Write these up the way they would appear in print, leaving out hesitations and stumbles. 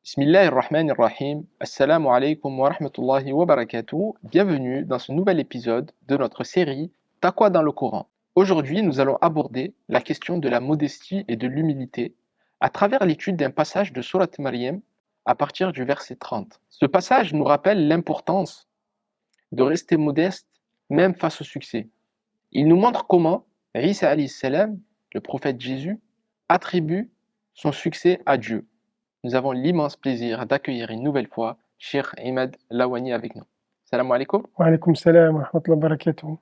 Bismillahirrahmanirrahim. Assalamu alaikum wa rahmatullahi wa barakatuh. Bienvenue dans ce nouvel épisode de notre série Taqwa dans le Coran. Aujourd'hui, nous allons aborder la question de la modestie et de l'humilité à travers l'étude d'un passage de Surat Maryam à partir du verset 30. Ce passage nous rappelle l'importance de rester modeste même face au succès. Il nous montre comment Isa alayhi salam, le prophète Jésus, attribue son succès à Dieu. Nous avons l'immense plaisir d'accueillir une nouvelle fois Cheikh Imad Lawani avec nous. Salam alaikum. Wa alaykoum salam wa rahmatullahi wa barakatuh.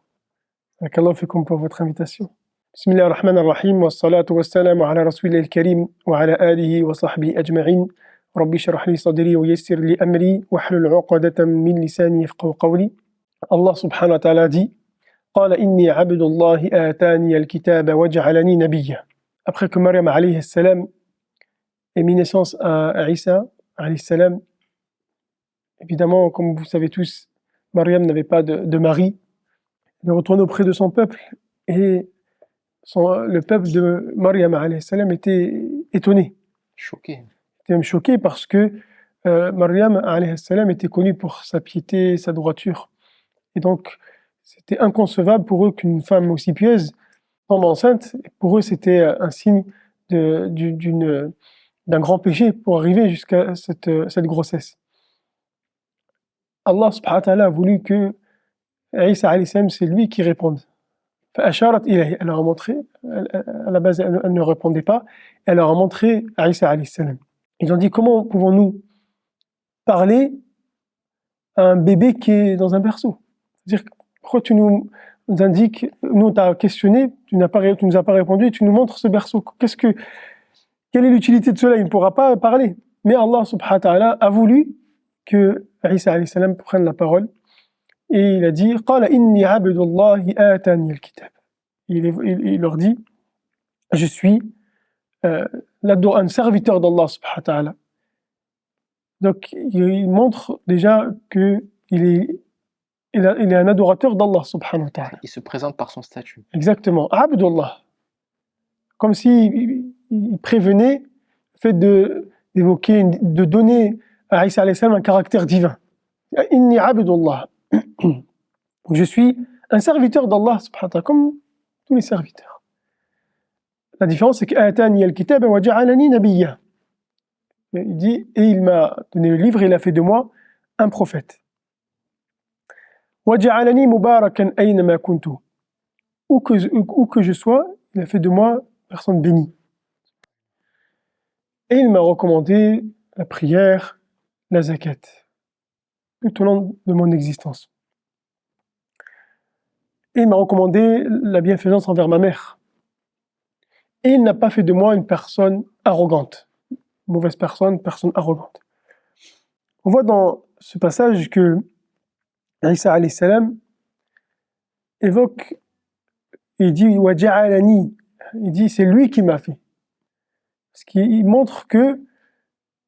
Barakallahu fikum pour votre invitation. Bismillah ar-Rahman ar-Rahim wa salatu wa salamu ala rasulil karim wa ala alihi wa sahbihi ajma'in. Rabbi shrah li sadri wa yassir li amri wa hlul 'uqdatan min lisani yafqahu qawli. Allah subhanahu wa ta'ala dit قال إني عبد الله آتاني الكتاب وجعلني نبيا. Après que Maryam alayhi salam ait mis naissance à Isa alayhi salam, évidemment, comme vous savez tous, Maryam n'avait pas de mari. Elle est retournée auprès de son peuple et le peuple de Maryam alayhi salam était étonné. Choqué. Était même choqué parce que Maryam alayhi salam était connue pour sa piété, sa droiture. Et donc, c'était inconcevable pour eux qu'une femme aussi pieuse tombe enceinte. Pour eux, c'était un signe d'un grand péché pour arriver jusqu'à cette grossesse. Allah subhanahu wa ta'ala a voulu que Isa alayhi salam, c'est lui qui réponde. فأشارت إليه, elle leur a montré, à la base elle ne répondait pas, elle leur a montré à Isa alayhi salam. Ils ont dit, comment pouvons-nous parler à un bébé qui est dans un berceau? C'est-à-dire, pourquoi tu nous indiques, nous t'as questionné, tu nous as pas répondu et tu nous montres ce berceau. Quelle est l'utilité de cela? Il ne pourra pas parler. Mais Allah subhanahu wa ta'ala a voulu que Isa alayhi salam prenne la parole et il a dit قال إني عبد الله آتاني الكتاب. Il leur dit, je suis un serviteur d'Allah subhanahu wa ta'ala. Donc il montre déjà que il est un adorateur d'Allah subhanahu wa ta'ala. Il se présente par son statut. Exactement, Abdullah. Comme si il prévenait le fait de donner à Isa alayhi salam un caractère divin. Inni Abdullah. Je suis un serviteur d'Allah subhanahu wa ta'ala, comme tous les serviteurs. La différence, c'est qu'Atani al-kitab wa ja'alani nabiyya. Il dit, et il m'a donné le livre et il a fait de moi un prophète. Wa ja'alani mubarakan aynama kuntu. Où que je sois, il a fait de moi personne bénie. Et il m'a recommandé la prière, la zakat, tout au long de mon existence. Et il m'a recommandé la bienfaisance envers ma mère. Et il n'a pas fait de moi une personne arrogante, mauvaise personne arrogante. On voit dans ce passage que Isa alayhi salam évoque, il dit wa ja'alani, il dit c'est lui qui m'a fait. Parce qu'il montre que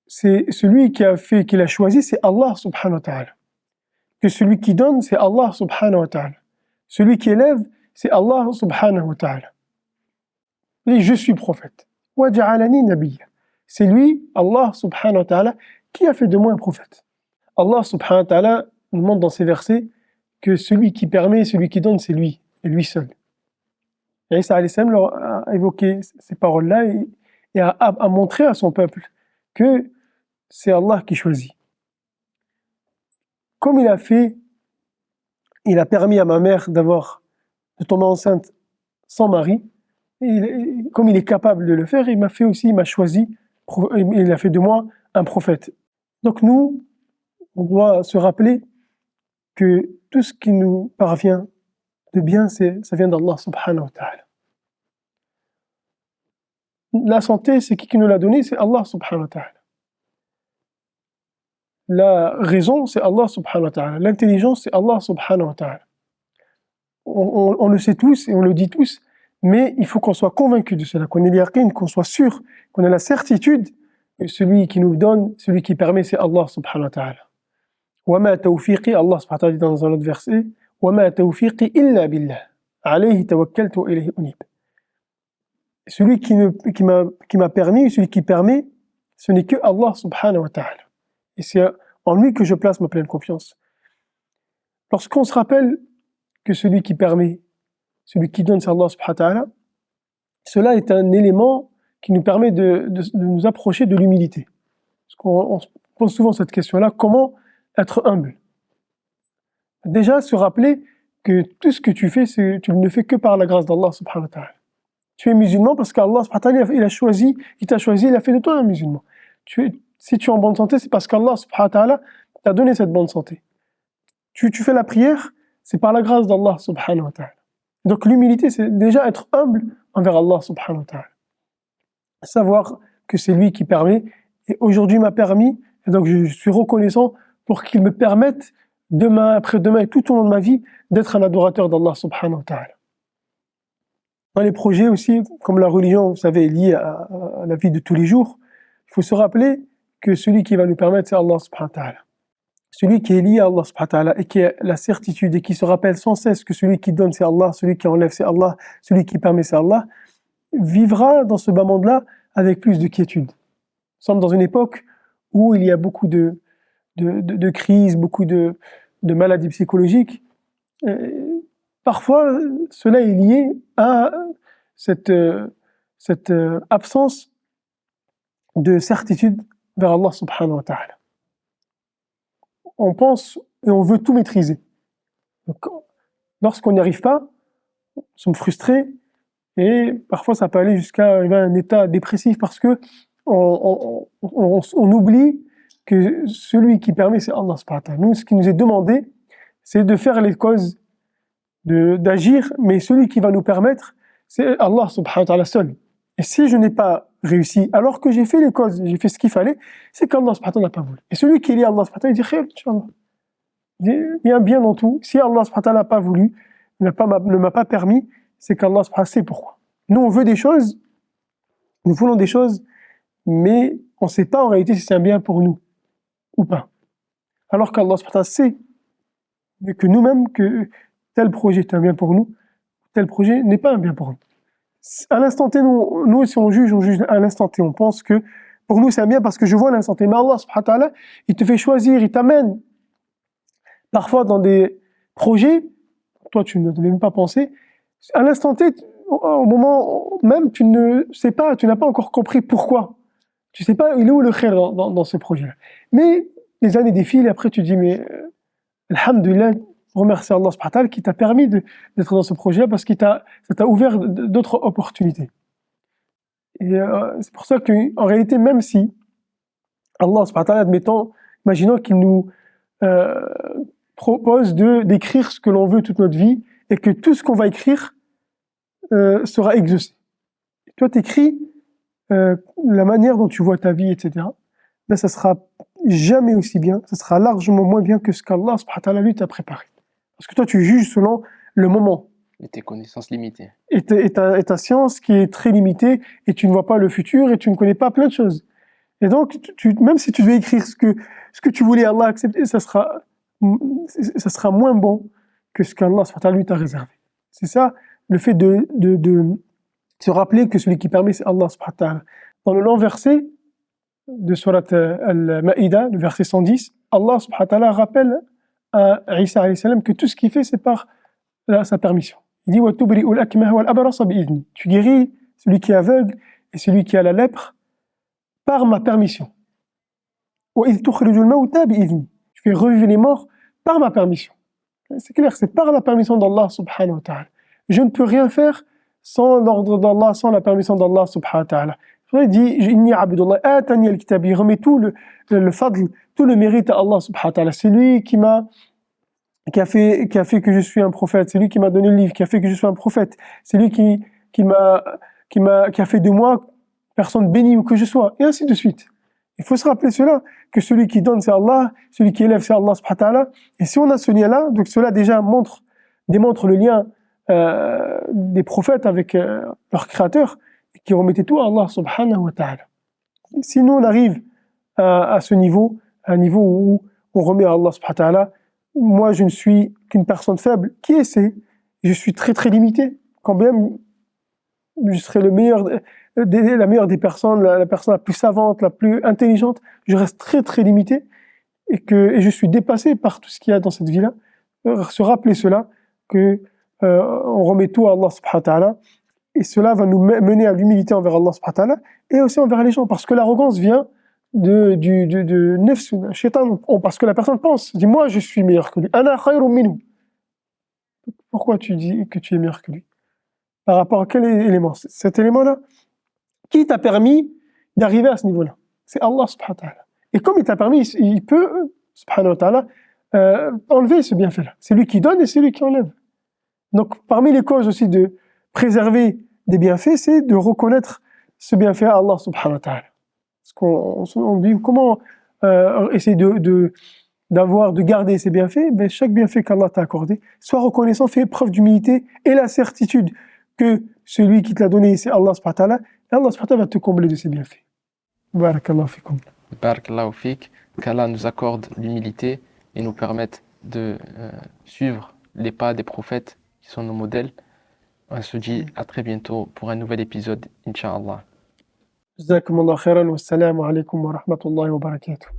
c'est celui qui l'a choisi, c'est Allah subhanahu wa ta'ala. Que celui qui donne, c'est Allah subhanahu wa ta'ala. Celui qui élève, c'est Allah subhanahu wa ta'ala. Et je suis prophète. Wa ja'alani nabiyya. C'est lui, Allah subhanahu wa ta'ala, qui a fait de moi un prophète. Allah subhanahu wa ta'ala nous montre dans ces versets que celui qui permet, celui qui donne, c'est lui, et lui seul. Et Isa alayhi salam leur a évoqué ces paroles-là et a montré à son peuple que c'est Allah qui choisit. Comme il a permis à ma mère de tomber enceinte sans mari, et comme il est capable de le faire, il m'a choisi, il a fait de moi un prophète. Donc nous, on doit se rappeler que tout ce qui nous parvient de bien, ça vient d'Allah subhanahu wa ta'ala. La santé, c'est qui nous l'a donné? C'est Allah subhanahu wa ta'ala. La raison, c'est Allah subhanahu wa ta'ala. L'intelligence, c'est Allah subhanahu wa ta'ala. On le sait tous et on le dit tous, mais il faut qu'on soit convaincu de cela, qu'on ait l'yaqin, qu'on soit sûr, qu'on ait la certitude que celui qui nous donne, celui qui permet, c'est Allah subhanahu wa ta'ala. Wa ma tawfiqi, Allah subhanahu wa ta'ala dit dans un autre verset, wa ma tawfiqi illa billah, alayhi tawakkaltu wa ilayhi unib. Celui qui m'a permis, celui qui permet, ce n'est que Allah subhanahu wa ta'ala. Et c'est en lui que je place ma pleine confiance. Lorsqu'on se rappelle que celui qui permet, celui qui donne, c'est Allah subhanahu wa ta'ala, cela est un élément qui nous permet de nous approcher de l'humilité. Parce qu'on se pose souvent cette question-là, comment être humble? Déjà, se rappeler que tout ce que tu fais, tu ne le fais que par la grâce d'Allah subhanahu wa ta'ala. Tu es musulman parce qu'Allah subhanahu wa ta'ala, il t'a choisi, il a fait de toi un musulman. Si tu es en bonne santé, c'est parce qu'Allah subhanahu wa ta'ala t'a donné cette bonne santé. Tu fais la prière, c'est par la grâce d'Allah subhanahu wa ta'ala. Donc l'humilité, c'est déjà être humble envers Allah subhanahu wa ta'ala. Savoir que c'est lui qui permet, et aujourd'hui m'a permis, et donc je suis reconnaissant pour qu'il me permette demain, après-demain et tout au long de ma vie, d'être un adorateur d'Allah subhanahu wa ta'ala. Dans les projets aussi, comme la religion, vous savez, est liée à la vie de tous les jours, il faut se rappeler que celui qui va nous permettre, c'est Allah subhanahu wa ta'ala. Celui qui est lié à Allah subhanahu wa ta'ala et qui a la certitude et qui se rappelle sans cesse que celui qui donne, c'est Allah, celui qui enlève, c'est Allah, celui qui permet, c'est Allah, vivra dans ce bas monde-là avec plus de quiétude. Nous sommes dans une époque où il y a beaucoup de crises, beaucoup de maladies psychologiques. Parfois, cela est lié à cette absence de certitude vers Allah subhanahu wa ta'ala. On pense et on veut tout maîtriser. Donc, lorsqu'on n'y arrive pas, nous sommes frustrés et parfois ça peut aller jusqu'à un état dépressif parce que on oublie que celui qui permet, c'est Allah subhanahu wa ta'ala. Nous, ce qui nous est demandé, c'est de faire les causes, d'agir, mais celui qui va nous permettre, c'est Allah subhanahu wa ta'ala seul. Et si je n'ai pas réussi, alors que j'ai fait les causes, j'ai fait ce qu'il fallait, c'est qu'Allah subhanahu wa ta'ala n'a pas voulu. Et celui qui est lié à Allah subhanahu wa ta'ala, il dit khayr, Inch'Allah. Il y a un bien dans tout. Si Allah subhanahu wa ta'ala n'a pas voulu, ne m'a pas permis, c'est qu'Allah subhanahu wa ta'ala sait pourquoi. Nous, on veut des choses, nous voulons des choses, mais on ne sait pas en réalité si c'est un bien pour nous ou pas. Alors qu'Allah subhanahu wa ta'ala sait que nous-mêmes, que tel projet est un bien pour nous, tel projet n'est pas un bien pour nous. À l'instant T, nous, si on juge à l'instant T. On pense que pour nous c'est un bien parce que je vois à l'instant T. Mais Allah subhanahu wa ta'ala, il te fait choisir, il t'amène parfois dans des projets, toi tu ne devais même pas penser. À l'instant T, au moment même, tu ne sais pas, tu n'as pas encore compris pourquoi. Tu ne sais pas, il est où le khayr dans ce projet-là. Mais les années défilent et après tu dis, mais alhamdoulilah, remercie Allah subhanahu wa ta'ala qui t'a permis d'être dans ce projet parce que ça t'a ouvert d'autres opportunités. Et c'est pour ça qu'en réalité, même si Allah subhanahu wa ta'ala, admettons, imaginons qu'il nous propose d'écrire ce que l'on veut toute notre vie et que tout ce qu'on va écrire sera exaucé. Et toi, t'écris la manière dont tu vois ta vie, etc. Mais ça sera jamais aussi bien, ça sera largement moins bien que ce qu'Allah subhanahu wa ta'ala lui t'a préparé. Parce que toi, tu juges selon le moment. Et tes connaissances limitées. Et ta science qui est très limitée, et tu ne vois pas le futur, et tu ne connais pas plein de choses. Et donc, même si tu devais écrire ce que tu voulais Allah accepter, ça sera moins bon que ce qu'Allah lui t'a réservé. C'est ça, le fait de se rappeler que celui qui permet, c'est Allah subhanahu wa ta'ala. Dans le long verset de Surat Al-Ma'ida, le verset 110, Allah subhanahu wa ta'ala rappelle à Isa alayhi salam que tout ce qu'il fait, c'est par sa permission. Il dit « Wa tubri'ul akmaha wal abrasa bi'idhni » Tu guéris celui qui est aveugle et celui qui a la lèpre par ma permission. « Wa idh tukhrijul mawta bi'idhni » Tu fais revivre les morts par ma permission. C'est clair, c'est par la permission d'Allah subhanahu wa ta'ala. Je ne peux rien faire sans l'ordre d'Allah, sans la permission d'Allah subhanahu wa ta'ala. Il dit « Inni abdullah atani al-kitab » Il remet tout le fadl, tout le mérite à Allah subhanahu wa ta'ala. C'est lui qui a fait que je suis un prophète. C'est lui qui m'a donné le livre, qui a fait que je suis un prophète. C'est lui qui a fait de moi personne bénie où que je sois. Et ainsi de suite. Il faut se rappeler cela, que celui qui donne c'est Allah, celui qui élève c'est Allah subhanahu wa ta'ala. Et si on a ce lien-là, donc cela déjà démontre le lien des prophètes avec leur créateur, qui remettaient tout à Allah subhanahu wa ta'ala. Si nous on arrive à ce niveau, à un niveau où on remet à Allah subhanahu wa ta'ala, moi je ne suis qu'une personne faible, qui essaie, je suis très très limité, quand bien je serai le meilleur la meilleure des personnes, la personne la plus savante, la plus intelligente. Je reste très très limité et je suis dépassé par tout ce qu'il y a dans cette vie-là. Se rappeler cela, que on remet tout à Allah subhanahu wa ta'ala, et cela va nous mener à l'humilité envers Allah subhanahu wa ta'ala et aussi envers les gens, parce que l'arrogance vient de nefs, shaitan, parce que la personne pense, dit moi je suis meilleur que lui. Ana khayrun minhu. Pourquoi tu dis que tu es meilleur que lui? Par rapport à quel élément? Cet élément-là, qui t'a permis d'arriver à ce niveau-là? C'est Allah subhanahu wa ta'ala. Et comme il t'a permis, il peut, subhanahu wa ta'ala, enlever ce bienfait-là. C'est lui qui donne et c'est lui qui enlève. Donc, parmi les causes aussi de préserver des bienfaits, c'est de reconnaître ce bienfait à Allah subhanahu wa ta'ala. Parce qu'on dit comment essayer de garder ces bienfaits, ben chaque bienfait qu'Allah t'a accordé, sois reconnaissant, fais preuve d'humilité et la certitude que celui qui te l'a donné, c'est Allah subhanahu wa ta'ala, et Allah subhanahu wa ta'ala va te combler de ses bienfaits. Barakallahu fikum. Barakallahu fik, qu'Allah nous accorde l'humilité et nous permette de suivre les pas des prophètes qui sont nos modèles. On se dit à très bientôt pour un nouvel épisode, Inch'Allah. Jazakumullahu khairan wa assalamu alaikum wa rahmatullahi wa barakatuh.